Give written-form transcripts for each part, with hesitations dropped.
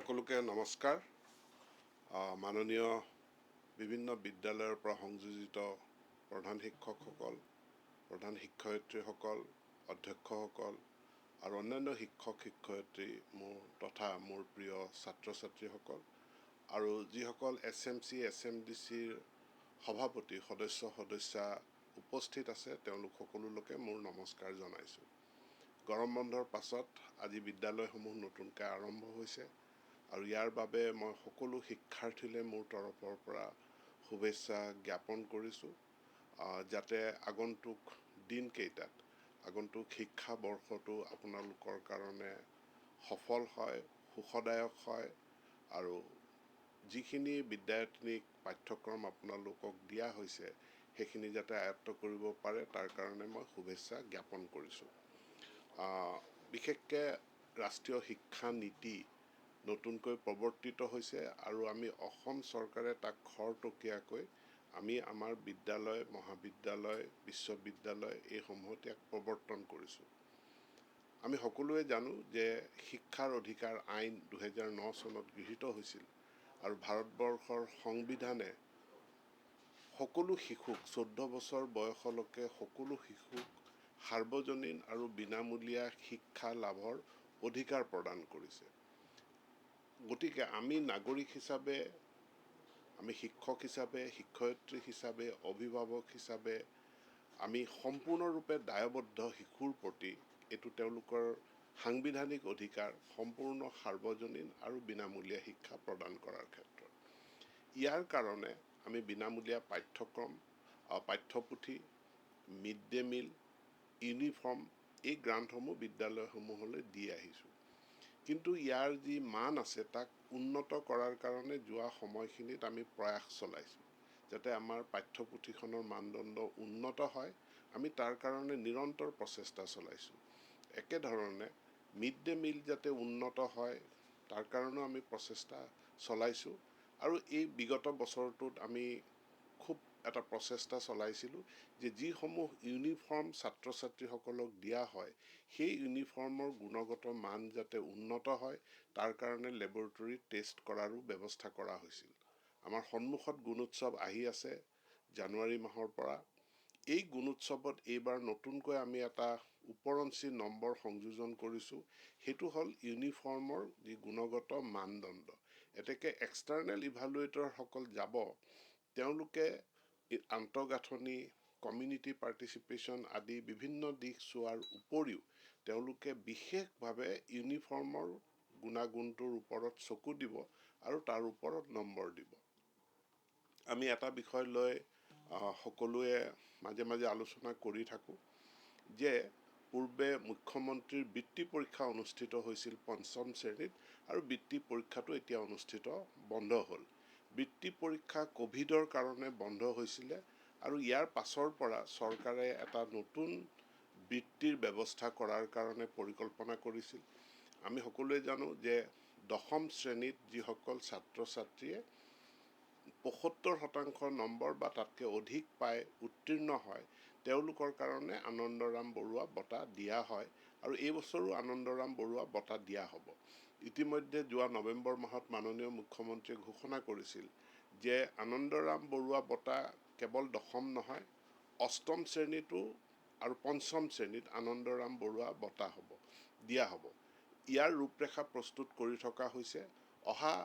সকলোকে নমস্কাৰ। মাননীয় বিভিন্ন বিদ্যালয়ৰ পৰা সংযোজিত প্ৰধান শিক্ষকসকল, প্ৰধান শিক্ষয়িত্ৰীসকল, অধ্যক্ষসকল আৰু অন্যান্য শিক্ষক শিক্ষয়িত্ৰী তথা মোৰ প্ৰিয় ছাত্ৰ ছাত্ৰীসকল আৰু যিসকল SMC SMDCৰ সভাপতি সদস্যা উপস্থিত আছে তেওঁলোক সকলোকে মোৰ নমস্কাৰ জনাইছোঁ। গৰম বন্ধৰ পাছত আজি বিদ্যালয়সমূহ নতুনকৈ আৰম্ভ হৈছে আৰু ইয়াৰ বাবে মই সকলো শিক্ষাৰ্থীলৈ মোৰ তৰফৰ পৰা শুভেচ্ছা জ্ঞাপন কৰিছোঁ, যাতে আগন্তুক দিনকেইটাত আগন্তুক শিক্ষাবৰ্ষটো আপোনালোকৰ কাৰণে সফল হয়, সুখদায়ক হয় আৰু যিখিনি বিদ্যায়তনিক পাঠ্যক্ৰম আপোনালোকক দিয়া হৈছে সেইখিনি যাতে আয়ত্ত কৰিব পাৰে তাৰ কাৰণে মই শুভেচ্ছা জ্ঞাপন কৰিছোঁ। বিশেষকৈ ৰাষ্ট্ৰীয় শিক্ষা নীতি নতুনকৈ প্ৰৱৰ্তিত হৈছে আৰু আমি অসম চৰকাৰে তাক খৰতকীয়াকৈ আমি আমাৰ বিদ্যালয়, মহাবিদ্যালয়, বিশ্ববিদ্যালয় এইসমূহত ইয়াক প্ৰৱৰ্তন কৰিছোঁ। আমি সকলোৱে জানো যে শিক্ষাৰ অধিকাৰ আইন 2009 চনত গৃহীত হৈছিল আৰু ভাৰতবৰ্ষৰ সংবিধানে সকলো শিশুক 14 বছৰ বয়সলৈকে সকলো শিশুক সাৰ্বজনীন আৰু বিনামূলীয়া শিক্ষা লাভৰ অধিকাৰ প্ৰদান কৰিছে। গতিকে আমি নাগৰিক হিচাপে, আমি শিক্ষক হিচাপে, শিক্ষয়িত্ৰী হিচাপে, অভিভাৱক হিচাপে আমি সম্পূৰ্ণৰূপে দায়বদ্ধ শিশুৰ প্ৰতি। এইটো তেওঁলোকৰ সাংবিধানিক অধিকাৰ সম্পূৰ্ণ সাৰ্বজনীন আৰু বিনামূলীয়া শিক্ষা প্ৰদান কৰাৰ ক্ষেত্ৰত। ইয়াৰ কাৰণে আমি বিনামূলীয়া পাঠ্যক্ৰম, পাঠ্যপুথি, মিড ডে মিল, ইউনিফৰ্ম এই গ্ৰাণ্টসমূহ বিদ্যালয়সমূহলৈ দি আহিছোঁ। কিন্তু ইয়াৰ যি মান আছে তাক উন্নত কৰাৰ কাৰণে যোৱা সময়খিনিত আমি প্ৰয়াস চলাইছোঁ যাতে আমাৰ পাঠ্যপুথিখনৰ মানদণ্ড উন্নত হয়। আমি তাৰ কাৰণে নিৰন্তৰ প্ৰচেষ্টা চলাইছোঁ। একেধৰণে মিড ডে মিল যাতে উন্নত হয় তাৰ কাৰণেও আমি প্ৰচেষ্টা চলাইছোঁ আৰু এই বিগত বছৰটোত আমি খুব এটা প্ৰচেষ্টা চলাইছিলোঁ যে যিসমূহ ইউনিফৰ্ম ছাত্ৰ ছাত্ৰীসকলক দিয়া হয় সেই ইউনিফৰ্মৰ গুণগত মান যাতে উন্নত হয় তাৰ কাৰণে লেবৰেটৰী টেষ্ট কৰাৰো ব্যৱস্থা কৰা হৈছিল। আমাৰ সন্মুখত গুণোৎসৱ আহি আছে জানুৱাৰী মাহৰ পৰা। এই গুণোৎসৱত এইবাৰ নতুনকৈ আমি এটা ওপৰঞ্চি নম্বৰ সংযোজন কৰিছোঁ, সেইটো হ'ল ইউনিফৰ্মৰ যি গুণগত মানদণ্ড। এতেকে এক্সটাৰ্নেল ইভালুৱেটৰসকল যাব, তেওঁলোকে আন্তঃগাঁথনি, কমিউনিটি পাৰ্টিচিপেশ্যন আদি বিভিন্ন দিশ চোৱাৰ উপৰিও তেওঁলোকে বিশেষভাৱে ইউনিফৰ্মৰ গুণাগুণটোৰ ওপৰত চকু দিব আৰু তাৰ ওপৰত নম্বৰ দিব। আমি এটা বিষয় লৈ সকলোৱে মাজে মাজে আলোচনা কৰি থাকোঁ যে পূৰ্বে মুখ্যমন্ত্ৰীৰ বৃত্তি পৰীক্ষা অনুষ্ঠিত হৈছিল 5ম শ্ৰেণীত আৰু বৃত্তি পৰীক্ষাটো এতিয়া অনুষ্ঠিত বন্ধ হ'ল। বৃত্তি পৰীক্ষা ক'ভিডৰ কাৰণে বন্ধ হৈছিলে আৰু ইয়াৰ পাছৰ পৰা চৰকাৰে এটা নতুন বৃত্তিৰ ব্যৱস্থা কৰাৰ কাৰণে পৰিকল্পনা কৰিছিল। আমি সকলোৱে জানো যে 10ম শ্ৰেণীত যিসকল ছাত্ৰ ছাত্ৰীয়ে 75% নম্বৰ বা তাতকৈ অধিক পাই উত্তীৰ্ণ হয় তেওঁলোকৰ কাৰণে আনন্দৰাম বৰুৱা বঁটা দিয়া হয় আৰু এই বছৰো আনন্দৰাম বৰুৱা বঁটা দিয়া হ'ব। ইতিমধ্যে যোৱা নৱেম্বৰ মাহত মাননীয় মুখ্যমন্ত্ৰীয়ে ঘোষণা কৰিছিল যে আনন্দৰাম বৰুৱা বঁটা কেৱল 10ম নহয়, 8ম শ্ৰেণীতো আৰু 5ম শ্ৰেণীত আনন্দৰাম বৰুৱা বঁটা দিয়া হ'ব। ইয়াৰ ৰূপৰেখা প্ৰস্তুত কৰি থকা হৈছে। অহা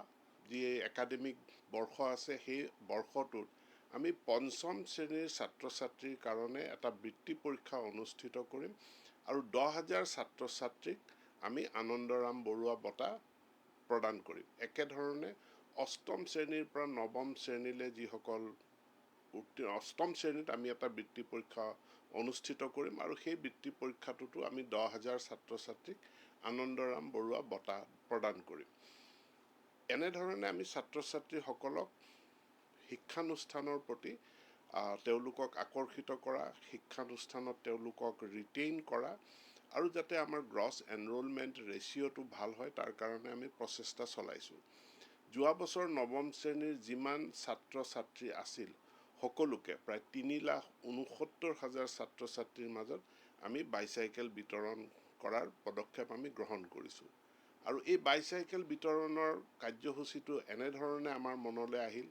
যি একাডেমিক বৰ্ষ আছে সেই বৰ্ষটোত আমি 5ম শ্ৰেণীৰ ছাত্ৰ ছাত্ৰীৰ কাৰণে এটা বৃত্তি পৰীক্ষা অনুষ্ঠিত কৰিম আৰু 10,000 ছাত্ৰ ছাত্ৰীক আমি আনন্দৰাম বৰুৱা বঁটা প্ৰদান কৰিম। একেধৰণে 8ম শ্ৰেণীৰ পৰা 9ম শ্ৰেণীলৈ যিসকল 8ম শ্ৰেণীত আমি এটা বৃত্তি পৰীক্ষা অনুষ্ঠিত কৰিম আৰু সেই বৃত্তি পৰীক্ষাটোতো আমি 10,000 ছাত্ৰ ছাত্ৰীক আনন্দৰাম বৰুৱা বঁটা প্ৰদান কৰিম। এনেধৰণে আমি ছাত্ৰ ছাত্ৰীসকলক শিক্ষানুষ্ঠানৰ প্ৰতি তেওঁলোকক আকৰ্ষিত কৰা, শিক্ষানুষ্ঠানত তেওঁলোকক ৰিটেইন কৰা আৰু যাতে আমাৰ গ্ৰছ এনৰোলমেণ্ট ৰেচিঅ'টো ভাল হয় তাৰ কাৰণে আমি প্ৰচেষ্টা চলাইছোঁ। যোৱা বছৰ 9ম শ্ৰেণীৰ যিমান ছাত্ৰ ছাত্ৰী আছিল সকলোকে প্ৰায় 3,69,000 ছাত্ৰ ছাত্ৰীৰ মাজত আমি বাইচাইকেল বিতৰণ কৰাৰ পদক্ষেপ আমি গ্ৰহণ কৰিছোঁ। আৰু এই বাইচাইকেল বিতৰণৰ কাৰ্যসূচীটো এনেধৰণে আমাৰ মনলৈ আহিল।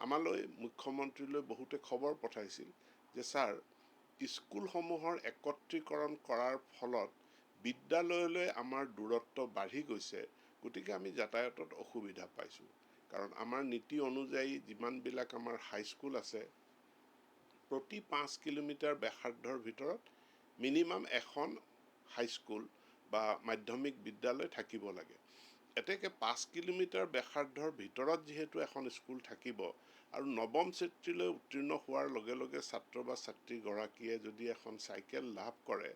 আমালৈ মুখ্যমন্ত্ৰীলৈ বহুতে খবৰ পঠাইছিল যে ছাৰ, স্কুলসমূহৰ একত্ৰীকৰণ কৰাৰ ফলত বিদ্যালয়লৈ আমাৰ দূৰত্ব বাঢ়ি গৈছে, গতিকে আমি যাতায়াতত অসুবিধা পাইছোঁ। কাৰণ আমাৰ নীতি অনুযায়ী যিমানবিলাক আমাৰ হাইস্কুল আছে, প্ৰতি 5 কিলোমিটাৰ ব্যাসাৰ্ধৰ ভিতৰত মিনিমাম এখন হাইস্কুল বা মাধ্যমিক বিদ্যালয় থাকিব লাগে। এতেকে 5 কিলোমিটাৰ ব্যাসাৰ্ধৰ ভিতৰত যিহেতু এখন স্কুল থাকিব আৰু নৱম শ্ৰেণীলৈ উত্তীৰ্ণ হোৱাৰ লগে লগে ছাত্ৰ বা ছাত্ৰীগৰাকীয়ে যদি এখন চাইকেল লাভ কৰে,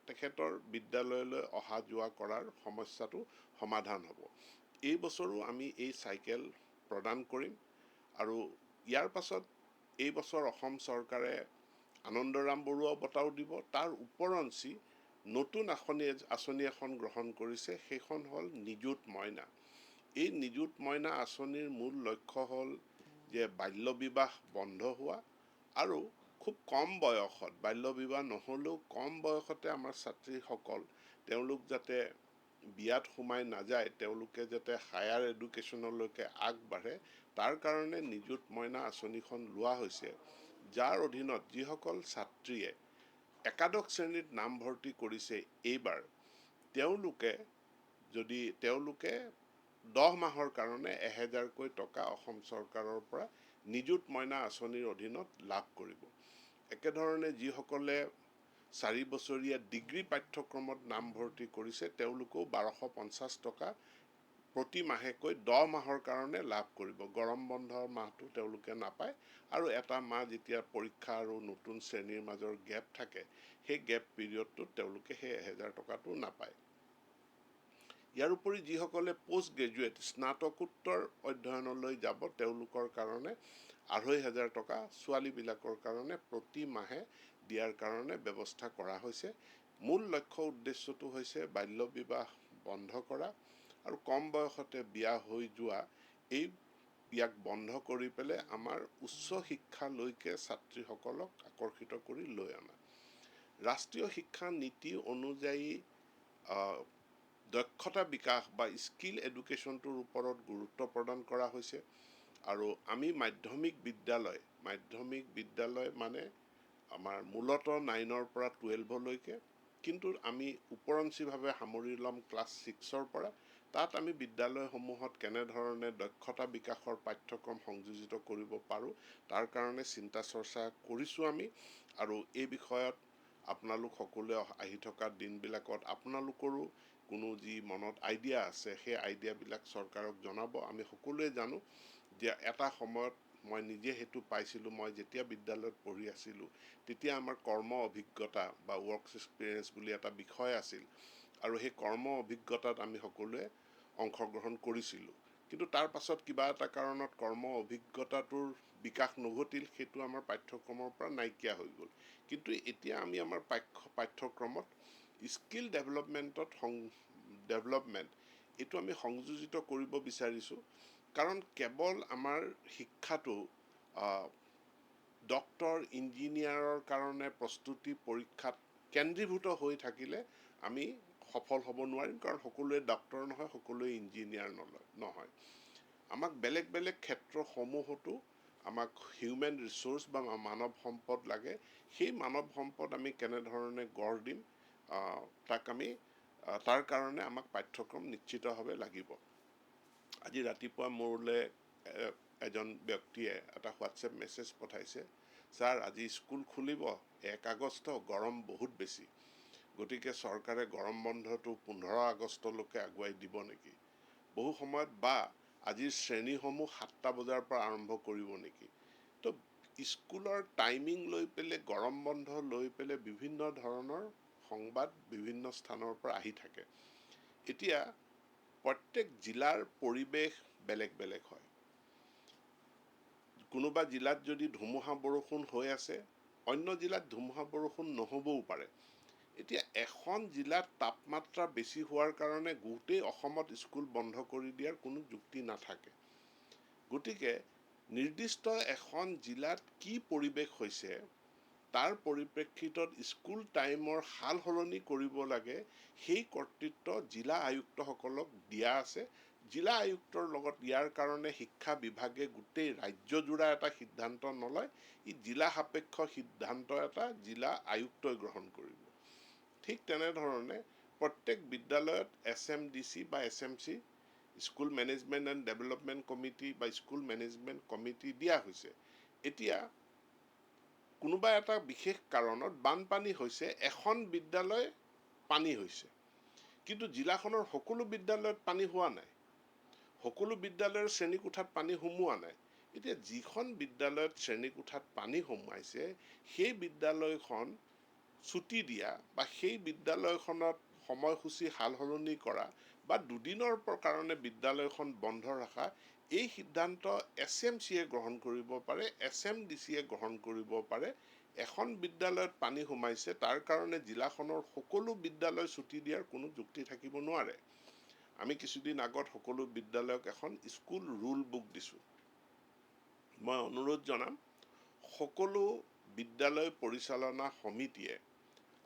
তেখেতৰ বিদ্যালয়লৈ অহা যোৱা কৰাৰ সমস্যাটো সমাধান হ'ব। এই বছৰো আমি এই চাইকেল প্ৰদান কৰিম আৰু ইয়াৰ পাছত এই বছৰ অসম চৰকাৰে আনন্দৰাম বৰুৱা বঁটাও দিব। তাৰ ওপৰঞ্চি নতুন আঁচনি এখন গ্ৰহণ কৰিছে, সেইখন হ'ল নিযুত মইনা। এই নিযুত মইনা আঁচনিৰ মূল লক্ষ্য হ'ল যে বাল্য বিবাহ বন্ধ হোৱা আৰু খুব কম বয়সত, বাল্য বিবাহ নহ'লেও কম বয়সতে আমাৰ ছাত্ৰীসকল তেওঁলোক যাতে বিয়াত সোমাই নাযায়, তেওঁলোকে যাতে হায়াৰ এডুকেশ্যনলৈকে আগবাঢ়ে, তাৰ কাৰণে নিযুত মইনা আঁচনিখন লোৱা হৈছে, যাৰ অধীনত যিসকল ছাত্ৰীয়ে একাদশ শ্ৰেণীত নামভৰ্তি কৰিছে এইবাৰ, তেওঁলোকে 10 মাহৰ কাৰণে 1000কৈ টকা অসম চৰকাৰৰ পৰা নিযুত মইনা আঁচনিৰ অধীনত লাভ কৰিব। একেধৰণে যিসকলে 4 বছৰীয়া ডিগ্ৰী পাঠ্যক্ৰমত নামভৰ্তি কৰিছে, তেওঁলোকেও 1250 টকা প্ৰতি মাহেকৈ 10 মাহৰ কাৰণে লাভ কৰিব। গৰম বন্ধৰ মাহটো তেওঁলোকে নাপায় আৰু এটা মাহ যেতিয়া পৰীক্ষা আৰু নতুন শ্ৰেণীৰ মাজৰ গেপ থাকে, সেই গেপ পিৰিয়ডটোত তেওঁলোকে সেই 1000 টকাটো নাপায়। ইয়াৰ উপৰি যিসকলে পোষ্ট গ্ৰেজুৱেট স্নাতকোত্তৰ অধ্যয়নলৈ যাব, তেওঁলোকৰ কাৰণে 2500 টকা ছোৱালীবিলাকৰ কাৰণে প্ৰতি মাহে দিয়াৰ কাৰণে ব্যৱস্থা কৰা হৈছে। মূল লক্ষ্য উদ্দেশ্যটো হৈছে বাল্য বিবাহ বন্ধ কৰা আৰু কম বয়সতে বিয়া হৈ যোৱা, ইয়াক বন্ধ কৰি পেলাই আমাৰ উচ্চ শিক্ষালৈকে ছাত্ৰীসকলক আকৰ্ষিত কৰি লৈ অনা। ৰাষ্ট্ৰীয় শিক্ষা নীতি অনুযায়ী দক্ষতা বিকাশ বা স্কিল এডুকেশ্যনটোৰ ওপৰত গুৰুত্ব প্ৰদান কৰা হৈছে। আৰু আমি মাধ্যমিক বিদ্যালয় মানে আমাৰ মূলতঃ 9ৰ পৰা 12লৈকে, কিন্তু আমি ওপৰঞ্চিভাৱে সামৰি ল'ম ক্লাছ 6ৰ পৰা। তাত আমি বিদ্যালয়সমূহত কেনেধৰণে দক্ষতা বিকাশৰ পাঠ্যক্ৰম সংযোজিত কৰিব পাৰোঁ, তাৰ কাৰণে চিন্তা চৰ্চা কৰিছোঁ আমি। আৰু এই বিষয়ত আপোনালোক সকলোৱে আহি থকা দিনবিলাকত আপোনালোকৰো কোনো যি মনত আইডিয়া আছে, সেই আইডিয়াবিলাক চৰকাৰক জনাব। আমি সকলোৱে জানো যে এটা সময়ত মই নিজে সেইটো পাইছিলোঁ, মই যেতিয়া বিদ্যালয়ত পঢ়ি আছিলোঁ, তেতিয়া আমাৰ কৰ্ম অভিজ্ঞতা বা ৱৰ্ক এক্সপিৰিয়েঞ্চ বুলি এটা বিষয় আছিল আৰু সেই কৰ্ম অভিজ্ঞতাত আমি সকলোৱে অংশগ্ৰহণ কৰিছিলোঁ। কিন্তু তাৰ পাছত কিবা এটা কাৰণত কৰ্ম অভিজ্ঞতাটোৰ বিকাশ নঘটিল, সেইটো আমাৰ পাঠ্যক্ৰমৰ পৰা নাইকিয়া হৈ গ'ল। কিন্তু এতিয়া আমি আমাৰ পাঠ্যক্ৰমত স্কিল ডেভেলপমেণ্ট এইটো আমি সংযোজিত কৰিব বিচাৰিছোঁ। কাৰণ কেৱল আমাৰ শিক্ষাটো ডক্তৰ, ইঞ্জিনিয়াৰৰ কাৰণে প্ৰস্তুতি পৰীক্ষাত কেন্দ্ৰীভূত হৈ থাকিলে আমি সফল হ'ব নোৱাৰিম, কাৰণ সকলোৱে ডক্তৰ নহয়, সকলোৱে ইঞ্জিনিয়াৰ নহয়। আমাক বেলেগ বেলেগ ক্ষেত্ৰসমূহতো আমাক হিউমেন ৰিচোৰ্চ বা মানৱ সম্পদ লাগে। সেই মানৱ সম্পদ আমি কেনেধৰণে গঢ় দিম, তাৰ কাৰণে আমাক পাঠ্যক্ৰম নিশ্চিতভাৱে লাগিব। আজি ৰাতিপুৱা মোৰলৈ এজন ব্যক্তিয়ে এটা হোৱাটছএপ মেছেজ পঠাইছে, ছাৰ আজি স্কুল খুলিব 1 আগষ্ট, গৰম বহুত বেছি, গতিকে চৰকাৰে গৰম বন্ধটো 15 আগষ্টলৈকে আগুৱাই দিব নেকি? বহু সময়ত বা আজিৰ শ্ৰেণীসমূহ 7টা বজাৰ পৰা আৰম্ভ কৰিব নেকি? তো স্কুলৰ টাইমিং লৈ পেলাই, গৰম বন্ধ লৈ পেলাই বিভিন্ন ধৰণৰ সংবাদ বিভিন্ন স্থানৰ পৰা আহি থাকে। এতিয়া প্ৰত্যেক জিলাৰ পৰিৱেশ বেলেগ বেলেগ হয়। কোনোবা জিলাত যদি ধুমুহা বৰষুণ হৈ আছে, অন্য জিলাত ধুমুহা বৰষুণ নহ'বও পাৰে। এতিয়া এখন জিলাত তাপমাত্ৰা বেছি হোৱাৰ কাৰণে গোটেই অসমত স্কুল বন্ধ কৰি দিয়াৰ কোনো যুক্তি নাথাকে। গতিকে নিৰ্দিষ্ট এখন জিলাত কি পৰিৱেশ হৈছে, তাৰ পৰিপ্ৰেক্ষিতত স্কুল টাইমৰ সাল সলনি কৰিব লাগে, সেই কৰ্তৃত্ব জিলা আয়ুক্তসকলক দিয়া আছে। জিলা আয়ুক্তৰ লগত ইয়াৰ কাৰণে শিক্ষা বিভাগে গোটেই ৰাজ্যজোৰা এটা সিদ্ধান্ত নলয়, ই জিলা সাপেক্ষ সিদ্ধান্ত এটা জিলা আয়ুক্তই গ্ৰহণ কৰিব। ঠিক তেনেধৰণে প্ৰত্যেক বিদ্যালয়ত SMDC বা SMC, school management and development committee বা স্কুল মেনেজমেণ্ট কমিটি দিয়া হৈছে। এতিয়া কোনোবা এটা বিশেষ কাৰণত বানপানী হৈছে, এখন বিদ্যালয় পানী হৈছে, কিন্তু জিলাখনৰ সকলো বিদ্যালয়ত পানী হোৱা নাই, সকলো বিদ্যালয়ৰ শ্ৰেণীকোঠাত পানী সোমোৱা নাই। এতিয়া যিখন বিদ্যালয়ত শ্ৰেণীকোঠাত পানী সোমাইছে, সেই বিদ্যালয়খন ছুটি দিয়া বা সেই বিদ্যালয়খনত সময়সূচী সাল সলনি কৰা বা দুদিনৰ কাৰণে বিদ্যালয়খন বন্ধ ৰখা, এই সিদ্ধান্ত SMCয়ে গ্ৰহণ কৰিব পাৰে, SMDCয়ে গ্ৰহণ কৰিব পাৰে। এখন বিদ্যালয়ত পানী সোমাইছে, তাৰ কাৰণে জিলাখনৰ সকলো বিদ্যালয় ছুটি দিয়াৰ কোনো যুক্তি থাকিব নোৱাৰে। আমি কিছুদিন আগত সকলো বিদ্যালয়ক এখন স্কুল ৰুল বুক দিছোঁ। মই অনুৰোধ জনাম, সকলো বিদ্যালয় পৰিচালনা সমিতিয়ে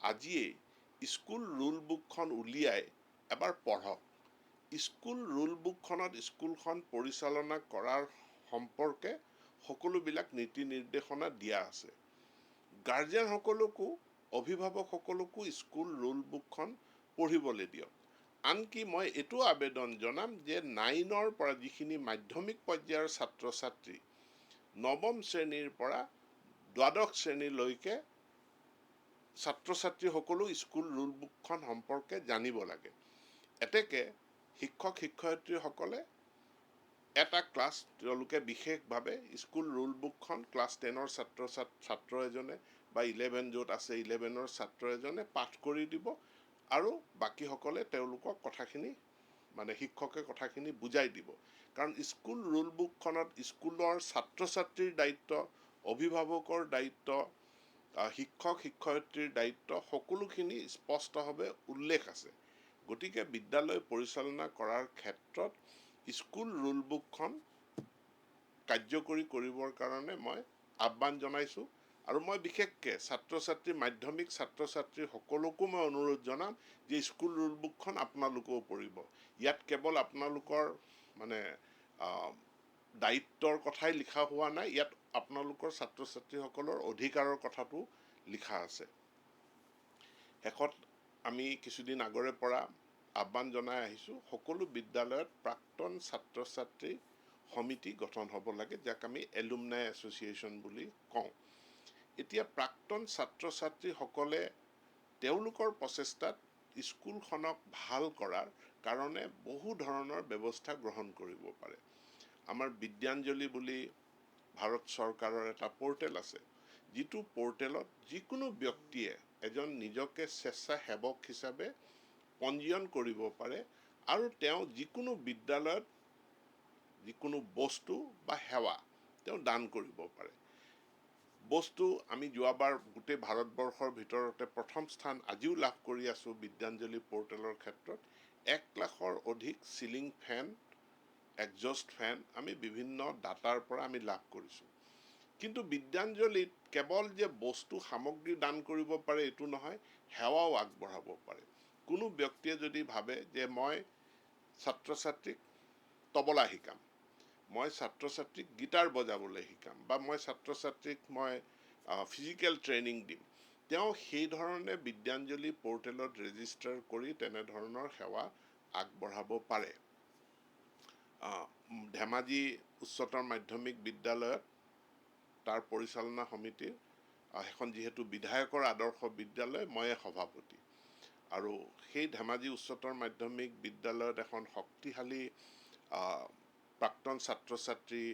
আজিয়েই স্কুল ৰুল বুকখন উলিয়াই এবাৰ পঢ়ক। স্কুল ৰুল বুকখনত স্কুলখন পৰিচালনা কৰাৰ সম্পৰ্কে সকলোবিলাক নীতি নিৰ্দেশনা দিয়া আছে। গাৰ্জেনসকলকো, অভিভাৱকসকলকো স্কুল ৰুল বুকখন পঢ়িবলৈ দিয়ক। আনকি মই এইটো আবেদন জনাম যে 9ৰ পৰা যিখিনি মাধ্যমিক পৰ্যায়ৰ ছাত্ৰ ছাত্ৰী 9ম শ্ৰেণীৰ পৰা দ্বাদশ শ্ৰেণীলৈকে ছাত্ৰ ছাত্ৰীসকলো স্কুল ৰুল বুকখন সম্পৰ্কে জানিব লাগে। এতেকে শিক্ষক শিক্ষয়িত্ৰীসকলে এটা ক্লাছ তেওঁলোকে বিশেষভাৱে স্কুল ৰুল বুকখন ক্লাছ 10ৰ ছাত্ৰ এজনে বা 11 য'ত আছে 11ৰ ছাত্ৰ এজনে পাঠ কৰি দিব, আৰু বাকীসকলে তেওঁলোকক কথাখিনি শিক্ষকে কথাখিনি বুজাই দিব। কাৰণ স্কুল ৰুল বুকখনত স্কুলৰ ছাত্ৰ ছাত্ৰীৰ দায়িত্ব, অভিভাৱকৰ দায়িত্ব, শিক্ষক শিক্ষয়িত্ৰীৰ দায়িত্ব সকলোখিনি স্পষ্টভাৱে উল্লেখ আছে। গতিকে বিদ্যালয় পৰিচালনা কৰাৰ ক্ষেত্ৰত স্কুল ৰুল বুকখন কাৰ্যকৰী কৰিবৰ কাৰণে মই আহ্বান জনাইছোঁ। আৰু মই বিশেষকৈ ছাত্ৰ ছাত্ৰী, মাধ্যমিক ছাত্ৰ ছাত্ৰী সকলোকো মই অনুৰোধ জনাম যে স্কুল ৰুল বুকখন আপোনালোকেও পঢ়িব। ইয়াত কেৱল আপোনালোকৰ দায়িত্বৰ কথাই লিখা হোৱা নাই, ইয়াত আপোনালোকৰ ছাত্ৰ ছাত্ৰীসকলৰ অধিকাৰৰ কথাটো লিখা আছে। শেষত আমি কিছুদিন আগৰে পৰা আহ্বান জনাই আহিছোঁ, সকলো বিদ্যালয়ত প্ৰাক্তন ছাত্ৰ ছাত্ৰী সমিতি গঠন হ'ব লাগে, যাক আমি এলুমনাই এছ'চিয়েশ্যন বুলি কওঁ। এতিয়া প্ৰাক্তন ছাত্ৰ ছাত্ৰীসকলে তেওঁলোকৰ প্ৰচেষ্টাত স্কুলখনক ভাল কৰাৰ কাৰণে বহু ধৰণৰ ব্যৱস্থা গ্ৰহণ কৰিব পাৰে। আমাৰ বিদ্যাঞ্জলি বুলি ভাৰত চৰকাৰৰ এটা পৰ্টেল আছে, যিটো পৰ্টেলত যিকোনো ব্যক্তিয়ে এজন নিজকে স্বেচ্ছাসেৱক হিচাপে পঞ্জীয়ন কৰিব পাৰে, আৰু তেওঁ যিকোনো বিদ্যালয়ত যিকোনো বস্তু বা সেৱা তেওঁ দান কৰিব পাৰে। বস্তু আমি যোৱাবাৰ গোটেই ভাৰতবৰ্ষৰ ভিতৰতে প্ৰথম স্থান আজিও লাভ কৰি আছোঁ বিদ্যাঞ্জলি পৰ্টেলৰ ক্ষেত্ৰত। 1 লাখৰ অধিক চিলিং ফেন, এক্সজষ্ট ফেন আমি বিভিন্ন দাতাৰ পৰা আমি লাভ কৰিছোঁ। কিন্তু বিদ্যাঞ্জলিত কেৱল যে বস্তু সামগ্ৰী দান কৰিব পাৰে এইটো নহয়, সেৱাও আগবঢ়াব পাৰে। কোনো ব্যক্তিয়ে যদি ভাবে যে মই ছাত্ৰ ছাত্ৰীক তবলা শিকাম, মই ছাত্ৰ ছাত্ৰীক গীটাৰ বজাবলৈ শিকাম, বা মই ছাত্ৰ ছাত্ৰীক মই ফিজিকেল ট্ৰেইনিং দিম, তেওঁ সেই ধৰণে বিদ্যাঞ্জলি পৰ্টেলত ৰেজিষ্টাৰ কৰি তেনেধৰণৰ সেৱা আগবঢ়াব পাৰে। ধেমাজি উচ্চতৰ মাধ্যমিক বিদ্যালয়ত তাৰ পৰিচালনা সমিতিৰ এখন যিহেতু বিধায়কৰ আদৰ্শ বিদ্যালয়, ময়ে সভাপতি, আৰু সেই ধেমাজি উচ্চতৰ মাধ্যমিক বিদ্যালয়ত এখন শক্তিশালী প্ৰাক্তন ছাত্ৰ ছাত্ৰী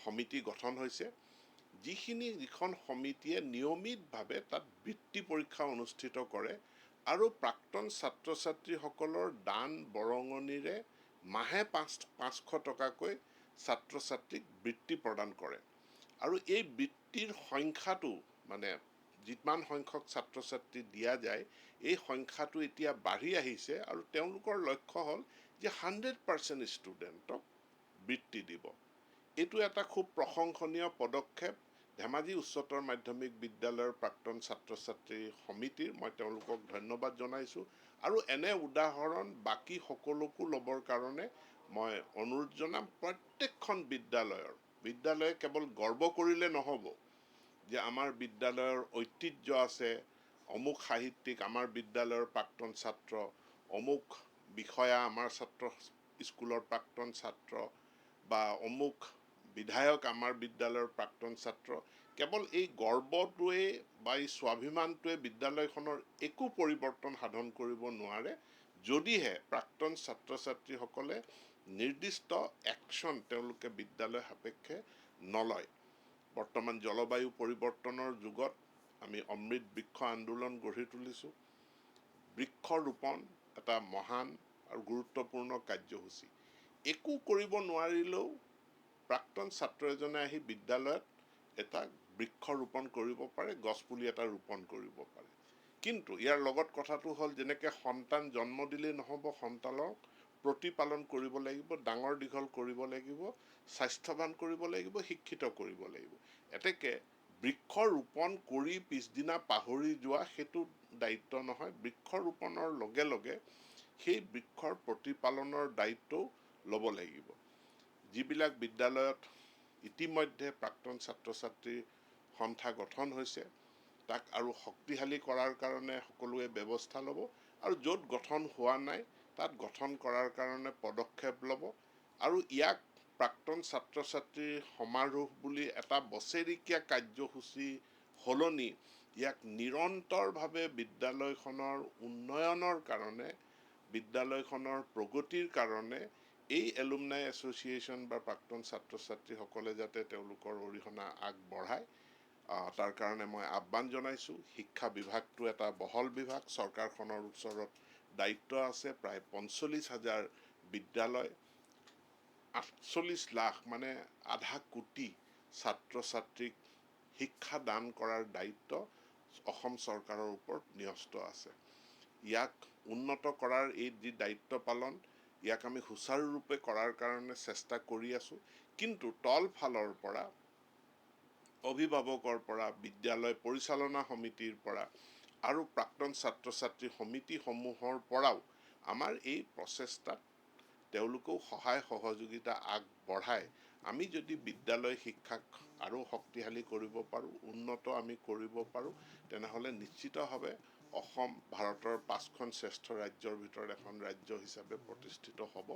সমিতি গঠন হৈছে, যিখন সমিতিয়ে নিয়মিতভাৱে তাত বৃত্তি পৰীক্ষা অনুষ্ঠিত কৰে, আৰু প্ৰাক্তন ছাত্ৰ ছাত্ৰীসকলৰ দান বৰঙণিৰে মাহে 500 টকাকৈ ছাত্ৰ ছাত্ৰীক বৃত্তি প্ৰদান কৰে। আৰু এই বৃত্তিৰ সংখ্যাটো যিমান সংখ্যক ছাত্ৰ ছাত্ৰী দিয়া যায়, এই সংখ্যাটো এতিয়া বাঢ়ি আহিছে, আৰু তেওঁলোকৰ লক্ষ্য হ'ল যে 100% ষ্টুডেণ্টক বৃত্তি দিব। এইটো এটা খুব প্ৰশংসনীয় পদক্ষেপ। ধেমাজি উচ্চতৰ মাধ্যমিক বিদ্যালয়ৰ প্ৰাক্তন ছাত্ৰ ছাত্ৰী সমিতিৰ মই তেওঁলোকক ধন্যবাদ জনাইছোঁ আৰু এনে উদাহৰণ বাকী সকলোকো ল'বৰ কাৰণে মই অনুৰোধ জনাম। প্ৰত্যেকখন বিদ্যালয়ে কেৱল গৰ্ব কৰিলে নহ'ব যে আমাৰ বিদ্যালয়ৰ ঐতিহ্য আছে, অমুক সাহিত্যিক আমাৰ বিদ্যালয়ৰ প্ৰাক্তন ছাত্ৰ, অমুক বিষয়া আমাৰ স্কুলৰ প্ৰাক্তন ছাত্ৰ বা অমুক বিধায়ক আমাৰ বিদ্যালয়ৰ প্ৰাক্তন ছাত্ৰ। কেৱল এই গৰ্বটোৱে বা এই স্বাভিমানটোৱে বিদ্যালয়খনৰ একো পৰিৱৰ্তন সাধন কৰিব নোৱাৰে, যদিহে প্ৰাক্তন ছাত্ৰ ছাত্ৰীসকলে নিৰ্দিষ্ট একশ্যন তেওঁলোকে বিদ্যালয় সাপেক্ষে নলয়। বৰ্তমান জলবায়ু পৰিৱৰ্তনৰ যুগত আমি অমৃত বৃক্ষ আন্দোলন গঢ়ি তুলিছোঁ। বৃক্ষ ৰোপণ এটা মহান আৰু গুৰুত্বপূৰ্ণ কাৰ্যসূচী। একো কৰিব নোৱাৰিলেও প্ৰাক্তন ছাত্ৰ এজনে আহি বিদ্যালয়ত এটা বৃক্ষ ৰোপণ কৰিব পাৰে, গছপুলি এটা ৰোপণ কৰিব পাৰে। কিন্তু ইয়াৰ লগত কথাটো হ'ল যেনেকৈ সন্তান জন্ম দিলেই নহ'ব, সন্তানক প্ৰতিপালন কৰিব লাগিব, ডাঙৰ দীঘল কৰিব লাগিব, স্বাস্থ্যৱান কৰিব লাগিব, শিক্ষিত কৰিব লাগিব। এতেকে বৃক্ষ ৰোপণ কৰি পিছদিনা পাহৰি যোৱা সেইটো দায়িত্ব নহয়। বৃক্ষ ৰোপণৰ লগে লগে সেই বৃক্ষৰ প্ৰতিপালনৰ দায়িত্বও ল'ব লাগিব। যিবিলাক বিদ্যালয়ত ইতিমধ্যে প্ৰাক্তন ছাত্ৰ ছাত্ৰীৰ সন্থা গঠন হৈছে, তাক আৰু শক্তিশালী কৰাৰ কাৰণে সকলোৱে ব্যৱস্থা ল'ব আৰু য'ত গঠন হোৱা নাই তাত গঠন কৰাৰ কাৰণে পদক্ষেপ ল'ব আৰু ইয়াক প্ৰাক্তন ছাত্ৰ ছাত্ৰীৰ সমাৰোহ বুলি এটা বছেৰেকীয়া কাৰ্যসূচী সলনি ইয়াক নিৰন্তৰভাৱে বিদ্যালয়খনৰ উন্নয়নৰ কাৰণে, বিদ্যালয়খনৰ প্ৰগতিৰ কাৰণে এই এলুমনাই এছ'চিয়েশ্যন বা প্ৰাক্তন ছাত্ৰ ছাত্ৰীসকলে যাতে তেওঁলোকৰ অৰিহণা আগবঢ়ায়, তাৰ কাৰণে মই আহ্বান জনাইছোঁ। শিক্ষা বিভাগটো এটা বহল বিভাগ, চৰকাৰখনৰ ওচৰত দায়িত্ব আছে প্ৰায় 45,000 বিদ্যালয়, 48 লাখ মানে আধা কোটি ছাত্ৰ ছাত্ৰীক শিক্ষা দান কৰাৰ দায়িত্ব অসম চৰকাৰৰ ওপৰত ন্যস্ত আছে। ইয়াক উন্নত কৰাৰ এই যি দায়িত্ব পালন, ইয়াক আমি সুচাৰুৰূপে কৰাৰ কাৰণে চেষ্টা কৰি আছোঁ। কিন্তু তলফালৰ পৰা, অভিভাৱকৰ পৰা, বিদ্যালয় পৰিচালনা সমিতিৰ পৰা আৰু প্ৰাক্তন ছাত্ৰ ছাত্ৰী সমিতিসমূহৰ পৰাও আমাৰ এই প্ৰচেষ্টাত তেওঁলোকেও সহায় সহযোগিতা আগবঢ়াই আমি যদি বিদ্যালয় শিক্ষাক আৰু শক্তিশালী কৰিব পাৰোঁ, উন্নত আমি কৰিব পাৰোঁ, তেনেহ'লে নিশ্চিতভাৱে অসম ভাৰতৰ 5খন শ্ৰেষ্ঠ ৰাজ্যৰ ভিতৰত এখন ৰাজ্য হিচাপে প্ৰতিষ্ঠিত হ'ব।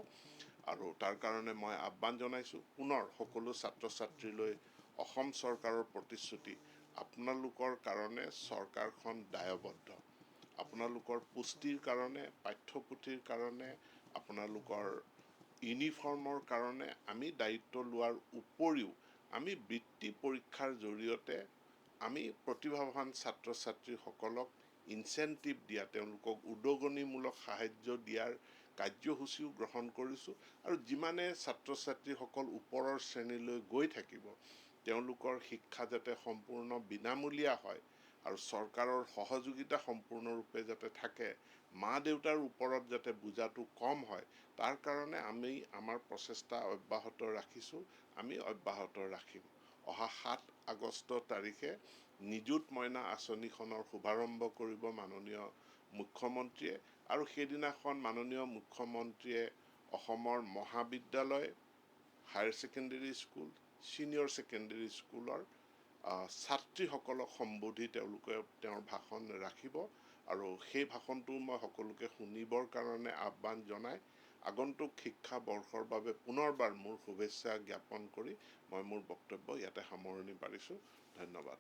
আৰু তাৰ কাৰণে মই আহ্বান জনাইছোঁ পুনৰ সকলো ছাত্ৰ ছাত্ৰীলৈ অসম চৰকাৰৰ প্ৰতিশ্ৰুতি, আপোনালোকৰ কাৰণে চৰকাৰখন দায়বদ্ধ। আপোনালোকৰ পুষ্টিৰ কাৰণে, পাঠ্যপুথিৰ কাৰণে, আপোনালোকৰ ইউনিফৰ্মৰ কাৰণে আমি দায়িত্ব লোৱাৰ উপৰিও আমি বৃত্তি পৰীক্ষাৰ জৰিয়তে আমি প্ৰতিভাৱান ছাত্ৰ ছাত্ৰীসকলক ইনচেণ্টিভ দিয়া, তেওঁলোকক উদগনিমূলক সাহাৰ্য দিয়াৰ কাৰ্যসূচীও গ্ৰহণ কৰিছোঁ। আৰু যিমানে ছাত্ৰ ছাত্ৰীসকল ওপৰৰ শ্ৰেণীলৈ গৈ থাকিব, তেওঁলোকৰ শিক্ষা যাতে সম্পূৰ্ণ বিনামূলীয়া হয় আৰু চৰকাৰৰ সহযোগিতা সম্পূৰ্ণৰূপে যাতে থাকে, মা দেউতাৰ ওপৰত যাতে বোজাটো কম হয়, তাৰ কাৰণে আমি আমাৰ প্ৰচেষ্টা অব্যাহত ৰাখিছোঁ, আমি অব্যাহত ৰাখিম। অহা 7 আগষ্ট তাৰিখে নিযুত মইনা আঁচনিখনৰ শুভাৰম্ভ কৰিব মাননীয় মুখ্যমন্ত্ৰীয়ে আৰু সেইদিনাখন মাননীয় মুখ্যমন্ত্ৰীয়ে অসমৰ মহাবিদ্যালয়, higher secondary school, senior secondary স্কুলৰ ছাত্ৰীসকলক সম্বোধি তেওঁলোকে তেওঁৰ ভাষণ ৰাখিব আৰু সেই ভাষণটো মই সকলোকে শুনিবৰ কাৰণে আহ্বান জনাই আগন্তুক শিক্ষা বৰ্ষৰ বাবে পুনৰবাৰ মোৰ শুভেচ্ছা জ্ঞাপন কৰি মই মোৰ বক্তব্য ইয়াতে সামৰণি মাৰিছোঁ। ধন্যবাদ।